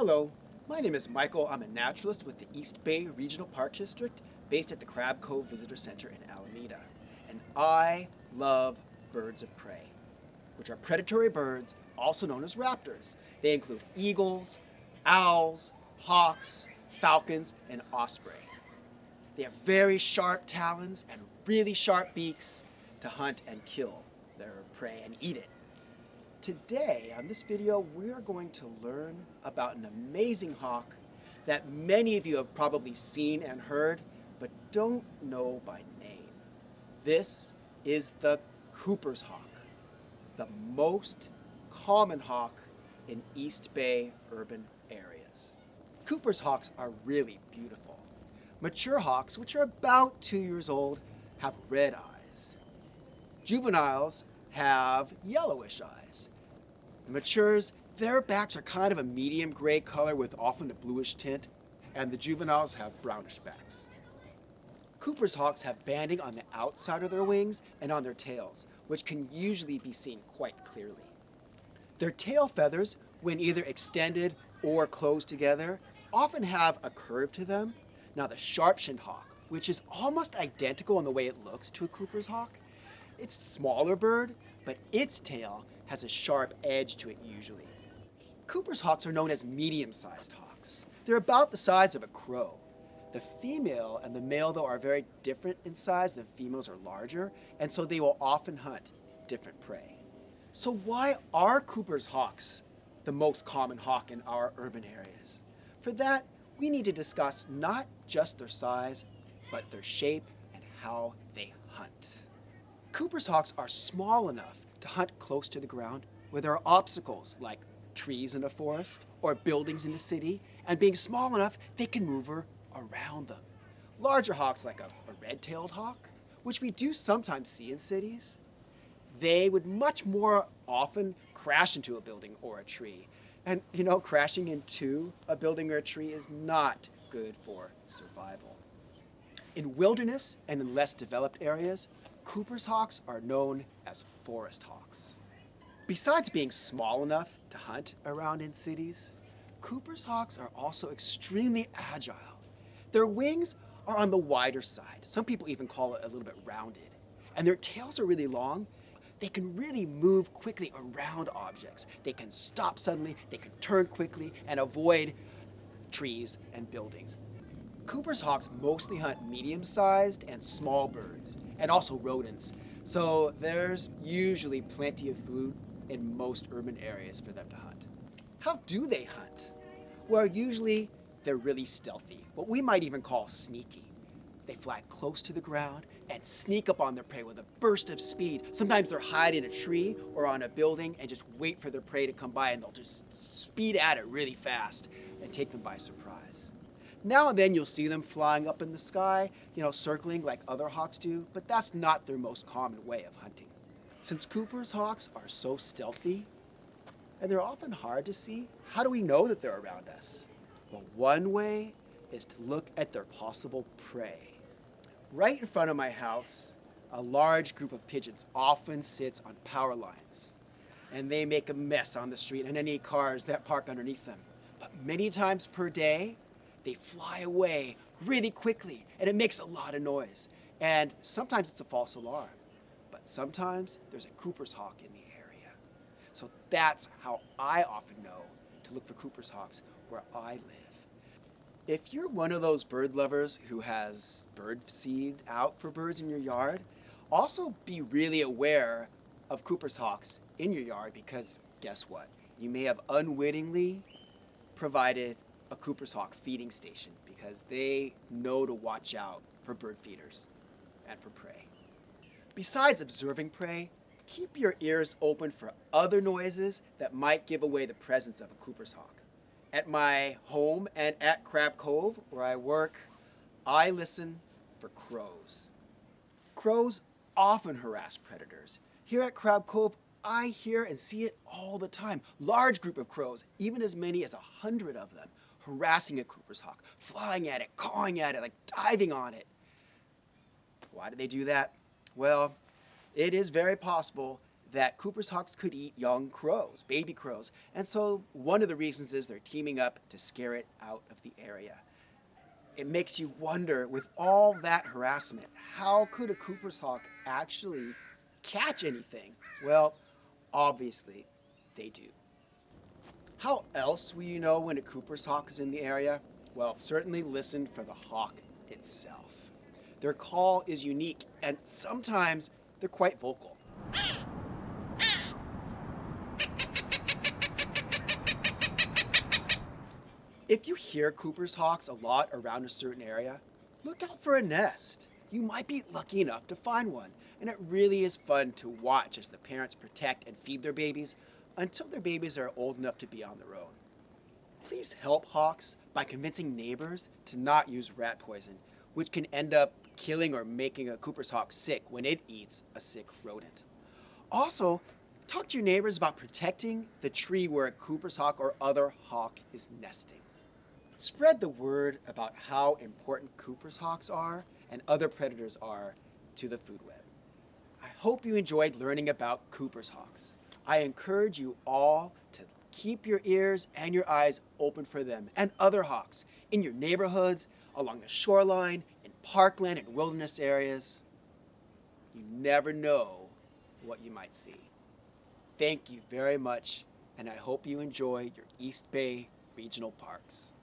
Hello, my name is Michael. I'm a naturalist with the East Bay Regional Park District based at the Crab Cove Visitor Center in Alameda. And I love birds of prey, which are predatory birds, also known as raptors. They include eagles, owls, hawks, falcons, and osprey. They have very sharp talons and really sharp beaks to hunt and kill their prey and eat it. Today, on this video, we are going to learn about an amazing hawk that many of you have probably seen and heard, but don't know by name. This is the Cooper's hawk, the most common hawk in East Bay urban areas. Cooper's hawks are really beautiful. Mature hawks, which are about 2 years old, have red eyes. Juveniles have yellowish eyes. The matures, their backs are kind of a medium gray color with often a bluish tint, and the juveniles have brownish backs. Cooper's hawks have banding on the outside of their wings and on their tails, which can usually be seen quite clearly. Their tail feathers, when either extended or closed together, often have a curve to them. Now the sharp-shinned hawk, which is almost identical in the way it looks to a Cooper's hawk, it's a smaller bird, but its tail has a sharp edge to it usually. Cooper's hawks are known as medium-sized hawks. They're about the size of a crow. The female and the male, though, are very different in size. The females are larger, and so they will often hunt different prey. So why are Cooper's hawks the most common hawk in our urban areas? For that, we need to discuss not just their size, but their shape and how they hunt. Cooper's hawks are small enough to hunt close to the ground where there are obstacles like trees in a forest or buildings in a city, and being small enough, they can move around them. Larger hawks like a red-tailed hawk, which we do sometimes see in cities, they would much more often crash into a building or a tree. And crashing into a building or a tree is not good for survival. In wilderness and in less developed areas, Cooper's hawks are known as forest hawks. Besides being small enough to hunt around in cities, Cooper's hawks are also extremely agile. Their wings are on the wider side. Some people even call it a little bit rounded. And their tails are really long. They can really move quickly around objects. They can stop suddenly, they can turn quickly, and avoid trees and buildings. Cooper's hawks mostly hunt medium-sized and small birds, and also rodents. So there's usually plenty of food in most urban areas for them to hunt. How do they hunt? Well, usually they're really stealthy, what we might even call sneaky. They fly close to the ground and sneak up on their prey with a burst of speed. Sometimes they'll hide in a tree or on a building and just wait for their prey to come by, and they'll just speed at it really fast and take them by surprise. Now and then you'll see them flying up in the sky, circling like other hawks do, but that's not their most common way of hunting. Since Cooper's hawks are so stealthy, and they're often hard to see, how do we know that they're around us? Well, one way is to look at their possible prey. Right in front of my house, a large group of pigeons often sits on power lines, and they make a mess on the street and any cars that park underneath them. But many times per day, they fly away really quickly, and it makes a lot of noise. And sometimes it's a false alarm, but sometimes there's a Cooper's hawk in the area. So that's how I often know to look for Cooper's hawks where I live. If you're one of those bird lovers who has bird seed out for birds in your yard, also be really aware of Cooper's hawks in your yard, because guess what? You may have unwittingly provided a Cooper's hawk feeding station, because they know to watch out for bird feeders and for prey. Besides observing prey, keep your ears open for other noises that might give away the presence of a Cooper's hawk. At my home and at Crab Cove, where I work, I listen for crows. Crows often harass predators. Here at Crab Cove, I hear and see it all the time. Large group of crows, even as many as 100 of them, harassing a Cooper's hawk, flying at it, cawing at it, like diving on it. Why do they do that? Well, it is very possible that Cooper's hawks could eat young crows, baby crows, and so one of the reasons is they're teaming up to scare it out of the area. It makes you wonder, with all that harassment, how could a Cooper's hawk actually catch anything? Well, obviously, they do. How else will you know when a Cooper's hawk is in the area? Well, certainly listen for the hawk itself. Their call is unique, and sometimes they're quite vocal. If you hear Cooper's hawks a lot around a certain area, look out for a nest. You might be lucky enough to find one, and it really is fun to watch as the parents protect and feed their babies until their babies are old enough to be on their own. Please help hawks by convincing neighbors to not use rat poison, which can end up killing or making a Cooper's hawk sick when it eats a sick rodent. Also, talk to your neighbors about protecting the tree where a Cooper's hawk or other hawk is nesting. Spread the word about how important Cooper's hawks are and other predators are to the food web. I hope you enjoyed learning about Cooper's hawks. I encourage you all to keep your ears and your eyes open for them and other hawks in your neighborhoods, along the shoreline, in parkland and wilderness areas. You never know what you might see. Thank you very much, and I hope you enjoy your East Bay Regional Parks.